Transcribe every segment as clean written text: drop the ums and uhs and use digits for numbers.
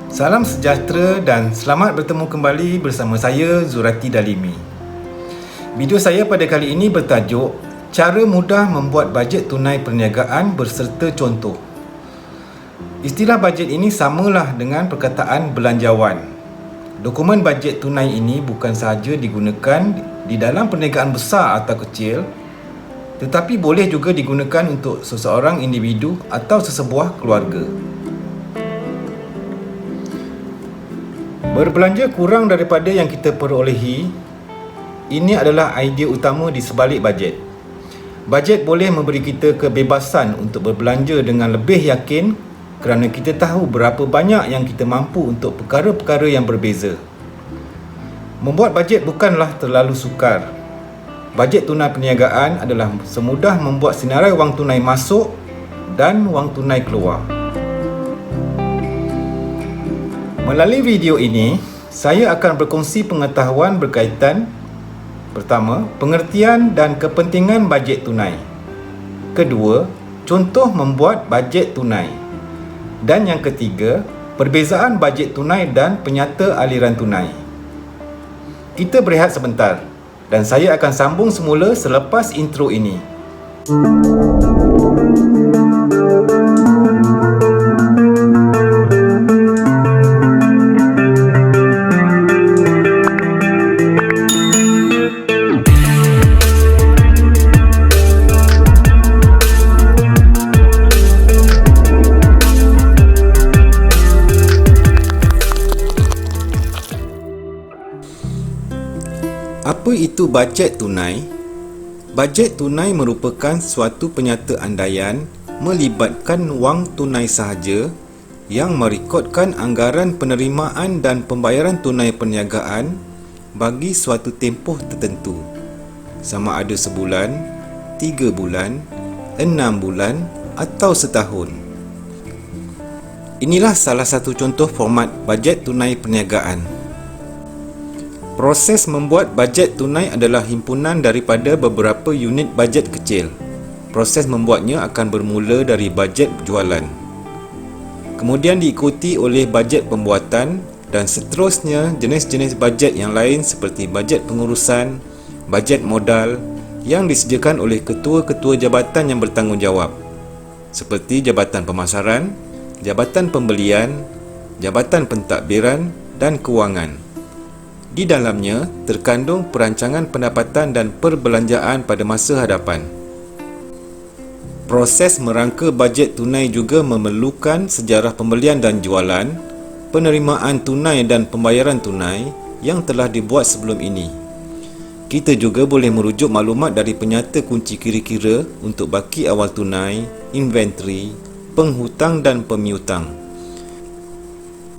Salam sejahtera dan selamat bertemu kembali bersama saya Zurati Dalimi. Video saya pada kali ini bertajuk Cara mudah membuat bajet tunai perniagaan berserta contoh. Istilah bajet ini samalah dengan perkataan belanjawan. Dokumen bajet tunai ini bukan sahaja digunakan di dalam perniagaan besar atau kecil, tetapi boleh juga digunakan untuk seseorang individu atau sesebuah keluarga. Berbelanja kurang daripada yang kita perolehi, ini adalah idea utama di sebalik bajet. Bajet boleh memberi kita kebebasan untuk berbelanja dengan lebih yakin kerana kita tahu berapa banyak yang kita mampu untuk perkara-perkara yang berbeza. Membuat bajet bukanlah terlalu sukar. Bajet tunai perniagaan adalah semudah membuat senarai wang tunai masuk dan wang tunai keluar. Melalui video ini, saya akan berkongsi pengetahuan berkaitan pertama, pengertian dan kepentingan bajet tunai. Kedua, contoh membuat bajet tunai. Dan yang ketiga, perbezaan bajet tunai dan penyata aliran tunai. Kita berehat sebentar dan saya akan sambung semula selepas intro ini. Apa itu bajet tunai? Bajet tunai merupakan suatu penyata andaian melibatkan wang tunai sahaja yang merekodkan anggaran penerimaan dan pembayaran tunai perniagaan bagi suatu tempoh tertentu, sama ada sebulan, 3 bulan, 6 bulan atau setahun. Inilah salah satu contoh format bajet tunai perniagaan. Proses membuat bajet tunai adalah himpunan daripada beberapa unit bajet kecil. Proses membuatnya akan bermula dari bajet jualan, kemudian diikuti oleh bajet pembuatan dan seterusnya jenis-jenis bajet yang lain seperti bajet pengurusan, bajet modal yang disediakan oleh ketua-ketua jabatan yang bertanggungjawab seperti Jabatan Pemasaran, Jabatan Pembelian, Jabatan Pentadbiran dan Kewangan. Di dalamnya terkandung perancangan pendapatan dan perbelanjaan pada masa hadapan. Proses merangka bajet tunai juga memerlukan sejarah pembelian dan jualan, penerimaan tunai dan pembayaran tunai yang telah dibuat sebelum ini. Kita juga boleh merujuk maklumat dari penyata kunci kira-kira untuk baki awal tunai, inventory, penghutang dan pemiutang.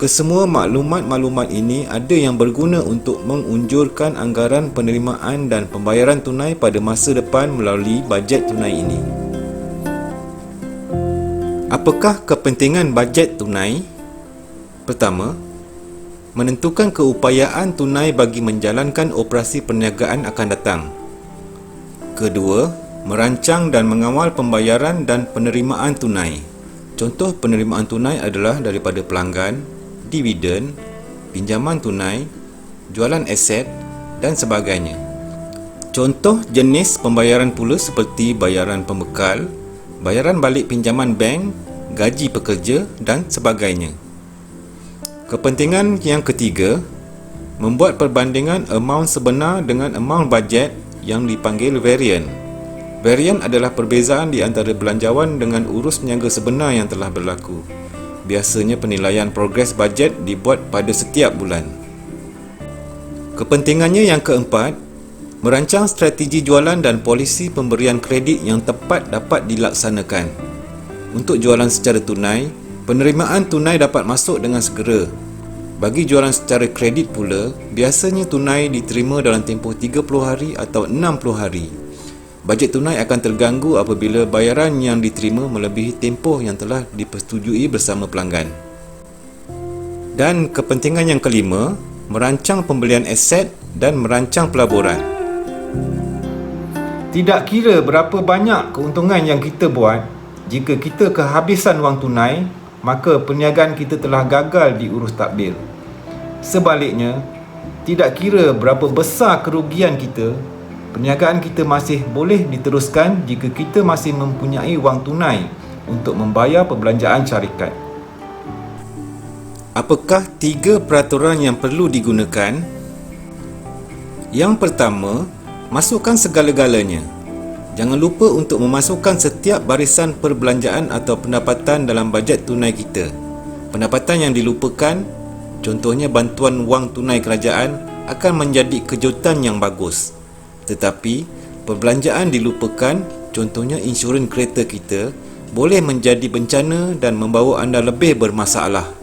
Kesemua maklumat-maklumat ini ada yang berguna untuk mengunjurkan anggaran penerimaan dan pembayaran tunai pada masa depan melalui bajet tunai ini. Apakah kepentingan bajet tunai? Pertama, menentukan keupayaan tunai bagi menjalankan operasi perniagaan akan datang. Kedua, merancang dan mengawal pembayaran dan penerimaan tunai. Contoh penerimaan tunai adalah daripada pelanggan, dividen, pinjaman tunai, jualan aset dan sebagainya. Contoh jenis pembayaran pula seperti bayaran pembekal, bayaran balik pinjaman bank, gaji pekerja dan sebagainya. Kepentingan yang ketiga, membuat perbandingan amount sebenar dengan amount bajet yang dipanggil variant. Variant adalah perbezaan di antara belanjawan dengan urus niaga sebenar yang telah berlaku. Biasanya penilaian progres bajet dibuat pada setiap bulan. Kepentingannya yang keempat, merancang strategi jualan dan polisi pemberian kredit yang tepat dapat dilaksanakan. Untuk jualan secara tunai, penerimaan tunai dapat masuk dengan segera. Bagi jualan secara kredit pula, biasanya tunai diterima dalam tempoh 30 hari atau 60 hari. Bajet tunai akan terganggu apabila bayaran yang diterima melebihi tempoh yang telah dipersetujui bersama pelanggan. Dan kepentingan yang kelima, merancang pembelian aset dan merancang pelaburan. Tidak kira berapa banyak keuntungan yang kita buat, jika kita kehabisan wang tunai, maka perniagaan kita telah gagal diurus tadbir. Sebaliknya, tidak kira berapa besar kerugian kita, perniagaan kita masih boleh diteruskan jika kita masih mempunyai wang tunai untuk membayar perbelanjaan syarikat. Apakah 3 peraturan yang perlu digunakan? Yang pertama, masukkan segala-galanya. Jangan lupa untuk memasukkan setiap barisan perbelanjaan atau pendapatan dalam bajet tunai kita. Pendapatan yang dilupakan, contohnya bantuan wang tunai kerajaan, akan menjadi kejutan yang bagus. Tetapi, perbelanjaan dilupakan, contohnya insurans kereta kita, boleh menjadi bencana dan membawa anda lebih bermasalah.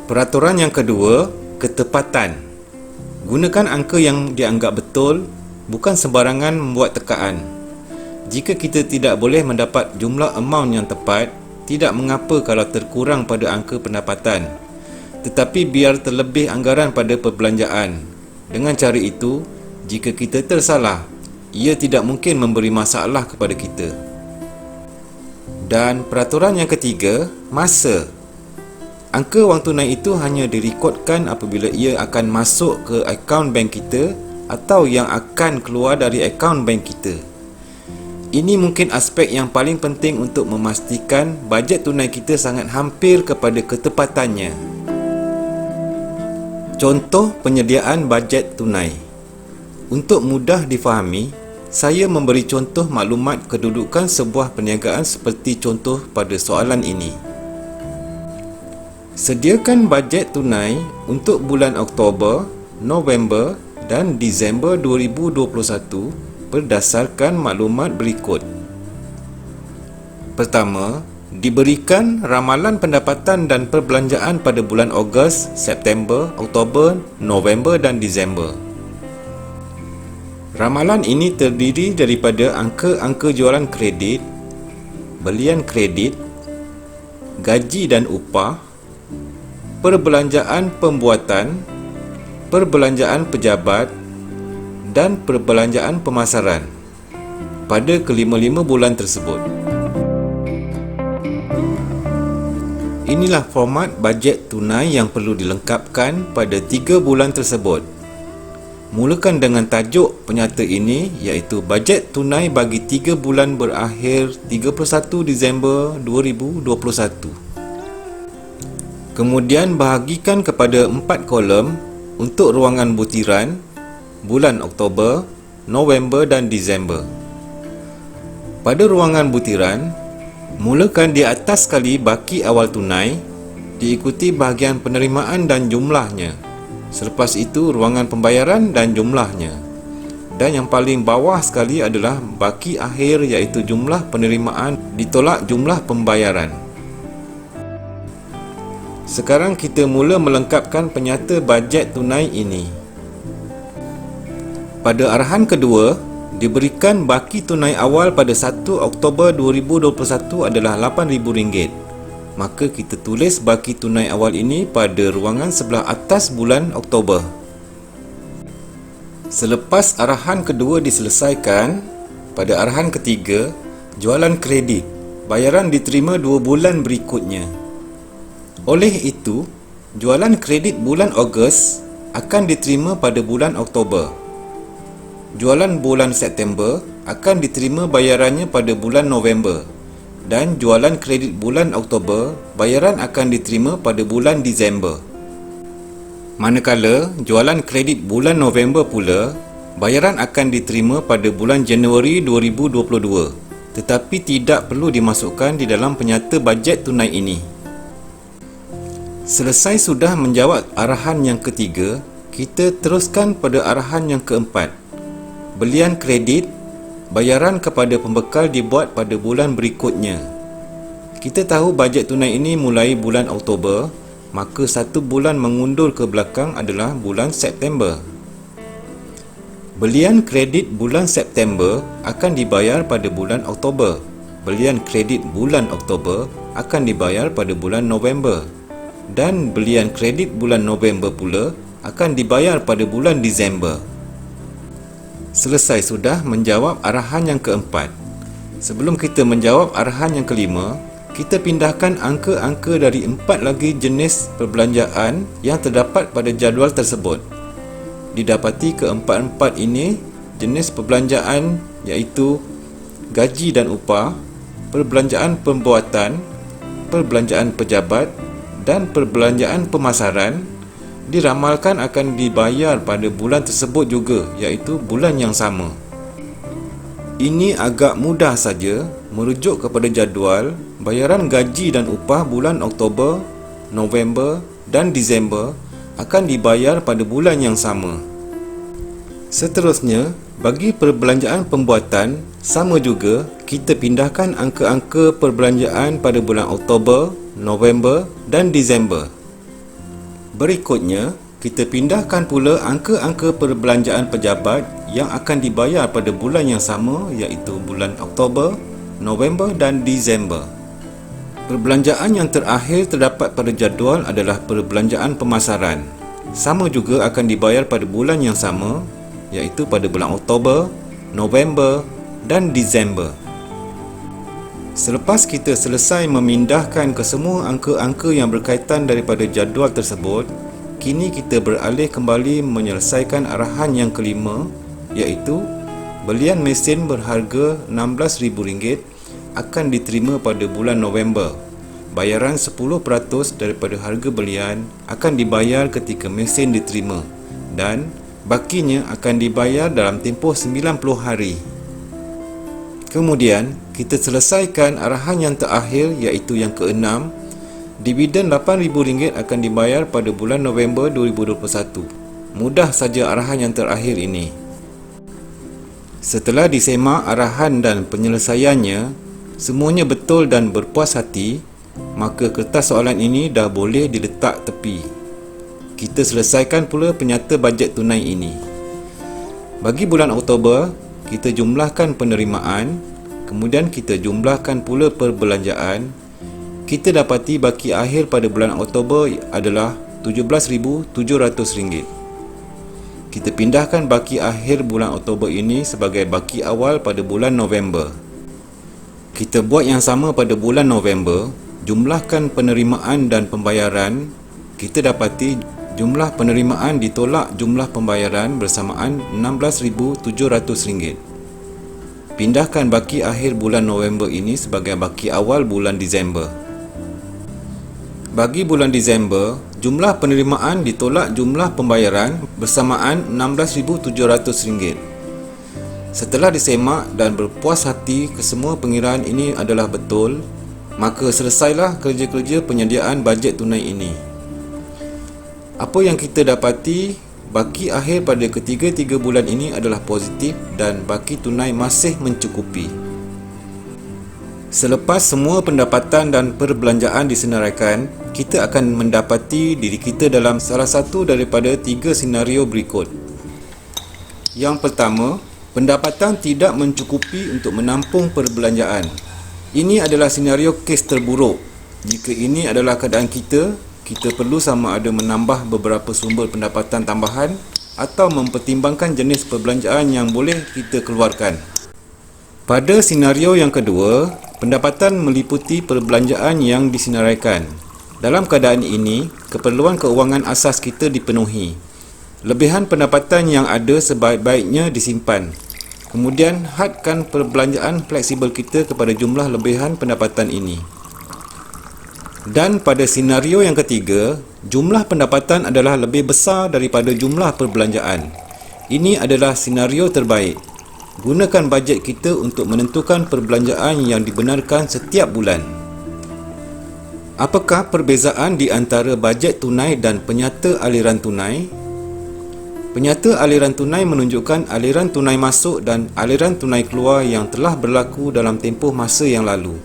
Peraturan yang kedua, ketepatan. Gunakan angka yang dianggap betul, bukan sembarangan membuat tekaan. Jika kita tidak boleh mendapat jumlah amount yang tepat, tidak mengapa kalau terkurang pada angka pendapatan. Tetapi biar terlebih anggaran pada perbelanjaan. Dengan cara itu, jika kita tersalah, ia tidak mungkin memberi masalah kepada kita. Dan peraturan yang ketiga, masa. Angka wang tunai itu hanya direkodkan apabila ia akan masuk ke akaun bank kita atau yang akan keluar dari akaun bank kita. Ini mungkin aspek yang paling penting untuk memastikan bajet tunai kita sangat hampir kepada ketepatannya. Contoh penyediaan bajet tunai. Untuk mudah difahami, saya memberi contoh maklumat kedudukan sebuah perniagaan seperti contoh pada soalan ini. Sediakan bajet tunai untuk bulan Oktober, November dan Disember 2021 berdasarkan maklumat berikut. Pertama, diberikan ramalan pendapatan dan perbelanjaan pada bulan Ogos, September, Oktober, November dan Disember. Ramalan ini terdiri daripada angka-angka jualan kredit, belian kredit, gaji dan upah, perbelanjaan pembuatan, perbelanjaan pejabat dan perbelanjaan pemasaran pada kelima-lima bulan tersebut. Inilah format bajet tunai yang perlu dilengkapkan pada 3 bulan tersebut. Mulakan dengan tajuk penyata ini iaitu bajet tunai bagi 3 bulan berakhir 31 Disember 2021. Kemudian bahagikan kepada 4 kolom untuk ruangan butiran bulan Oktober, November dan Disember. Pada ruangan butiran, mulakan di atas sekali baki awal tunai, diikuti bahagian penerimaan dan jumlahnya. Selepas itu ruangan pembayaran dan jumlahnya. Dan yang paling bawah sekali adalah baki akhir iaitu jumlah penerimaan ditolak jumlah pembayaran. Sekarang kita mula melengkapkan penyata bajet tunai ini. Pada arahan kedua, diberikan baki tunai awal pada 1 Oktober 2021 adalah RM8,000. Maka kita tulis baki tunai awal ini pada ruangan sebelah atas bulan Oktober. Selepas arahan kedua diselesaikan, pada arahan ketiga, jualan kredit, bayaran diterima 2 bulan berikutnya. Oleh itu, jualan kredit bulan Ogos akan diterima pada bulan Oktober. Jualan bulan September akan diterima bayarannya pada bulan November. Dan jualan kredit bulan Oktober, bayaran akan diterima pada bulan Disember. Manakala jualan kredit bulan November pula, bayaran akan diterima pada bulan Januari 2022, tetapi tidak perlu dimasukkan di dalam penyata bajet tunai ini. Selesai sudah menjawab arahan yang ketiga, kita teruskan pada arahan yang keempat. Belian kredit, bayaran kepada pembekal dibuat pada bulan berikutnya. Kita tahu bajet tunai ini mulai bulan Oktober, maka 1 bulan mengundur ke belakang adalah bulan September. Belian kredit bulan September akan dibayar pada bulan Oktober. Belian kredit bulan Oktober akan dibayar pada bulan November. Dan belian kredit bulan November pula akan dibayar pada bulan Disember. Selesai sudah menjawab arahan yang keempat. Sebelum kita menjawab arahan yang kelima, kita pindahkan angka-angka dari 4 lagi jenis perbelanjaan yang terdapat pada jadual tersebut. Didapati keempat-empat ini jenis perbelanjaan iaitu gaji dan upah, perbelanjaan pembuatan, perbelanjaan pejabat dan perbelanjaan pemasaran diramalkan akan dibayar pada bulan tersebut juga, iaitu bulan yang sama. Ini agak mudah saja merujuk kepada jadual bayaran gaji dan upah bulan Oktober, November dan Disember akan dibayar pada bulan yang sama. Seterusnya, bagi perbelanjaan pembuatan, sama juga kita pindahkan angka-angka perbelanjaan pada bulan Oktober, November dan Disember. Berikutnya, kita pindahkan pula angka-angka perbelanjaan pejabat yang akan dibayar pada bulan yang sama, iaitu bulan Oktober, November dan Disember. Perbelanjaan yang terakhir terdapat pada jadual adalah perbelanjaan pemasaran. Sama juga akan dibayar pada bulan yang sama, iaitu pada bulan Oktober, November dan Disember. Selepas kita selesai memindahkan kesemua angka-angka yang berkaitan daripada jadual tersebut, kini kita beralih kembali menyelesaikan arahan yang kelima, iaitu belian mesin berharga RM16,000 akan diterima pada bulan November. Bayaran 10% daripada harga belian akan dibayar ketika mesin diterima dan bakinya akan dibayar dalam tempoh 90 hari. Kemudian, kita selesaikan arahan yang terakhir iaitu yang keenam. Dividen RM8,000 akan dibayar pada bulan November 2021. Mudah saja arahan yang terakhir ini. Setelah disemak arahan dan penyelesaiannya, semuanya betul dan berpuas hati, maka kertas soalan ini dah boleh diletak tepi. Kita selesaikan pula penyata bajet tunai ini. Bagi bulan Oktober, kita jumlahkan penerimaan, kemudian kita jumlahkan pula perbelanjaan. Kita dapati baki akhir pada bulan Oktober adalah RM17,700. Kita pindahkan baki akhir bulan Oktober ini sebagai baki awal pada bulan November. Kita buat yang sama pada bulan November, jumlahkan penerimaan dan pembayaran. Kita dapati jumlah penerimaan ditolak jumlah pembayaran bersamaan RM16,700. Pindahkan baki akhir bulan November ini sebagai baki awal bulan Disember. Bagi bulan Disember, jumlah penerimaan ditolak jumlah pembayaran bersamaan RM16,700. Setelah disemak dan berpuas hati kesemua pengiraan ini adalah betul, maka selesailah kerja-kerja penyediaan bajet tunai ini. Apa yang kita dapati, baki akhir pada ketiga-tiga bulan ini adalah positif dan baki tunai masih mencukupi. Selepas semua pendapatan dan perbelanjaan disenaraikan, kita akan mendapati diri kita dalam salah satu daripada 3 senario berikut. Yang pertama, pendapatan tidak mencukupi untuk menampung perbelanjaan. Ini adalah senario kes terburuk. Jika ini adalah keadaan kita perlu sama ada menambah beberapa sumber pendapatan tambahan atau mempertimbangkan jenis perbelanjaan yang boleh kita keluarkan. Pada senario yang kedua, pendapatan meliputi perbelanjaan yang disenaraikan. Dalam keadaan ini, keperluan keuangan asas kita dipenuhi. Lebihan pendapatan yang ada sebaik-baiknya disimpan. Kemudian, hadkan perbelanjaan fleksibel kita kepada jumlah lebihan pendapatan ini. Dan pada senario yang ketiga, jumlah pendapatan adalah lebih besar daripada jumlah perbelanjaan. Ini adalah senario terbaik. Gunakan bajet kita untuk menentukan perbelanjaan yang dibenarkan setiap bulan. Apakah perbezaan di antara bajet tunai dan penyata aliran tunai? Penyata aliran tunai menunjukkan aliran tunai masuk dan aliran tunai keluar yang telah berlaku dalam tempoh masa yang lalu.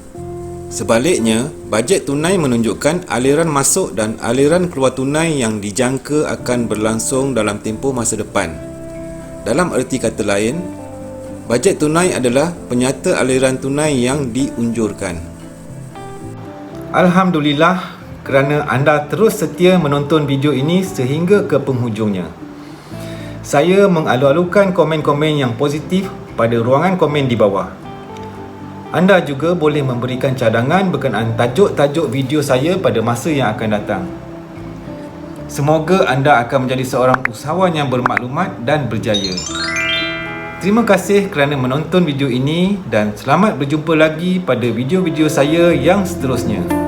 Sebaliknya, bajet tunai menunjukkan aliran masuk dan aliran keluar tunai yang dijangka akan berlangsung dalam tempoh masa depan. Dalam erti kata lain, bajet tunai adalah penyata aliran tunai yang diunjurkan. Alhamdulillah kerana anda terus setia menonton video ini sehingga ke penghujungnya. Saya mengalu-alukan komen-komen yang positif pada ruangan komen di bawah. Anda juga boleh memberikan cadangan berkenaan tajuk-tajuk video saya pada masa yang akan datang. Semoga anda akan menjadi seorang usahawan yang bermaklumat dan berjaya. Terima kasih kerana menonton video ini dan selamat berjumpa lagi pada video-video saya yang seterusnya.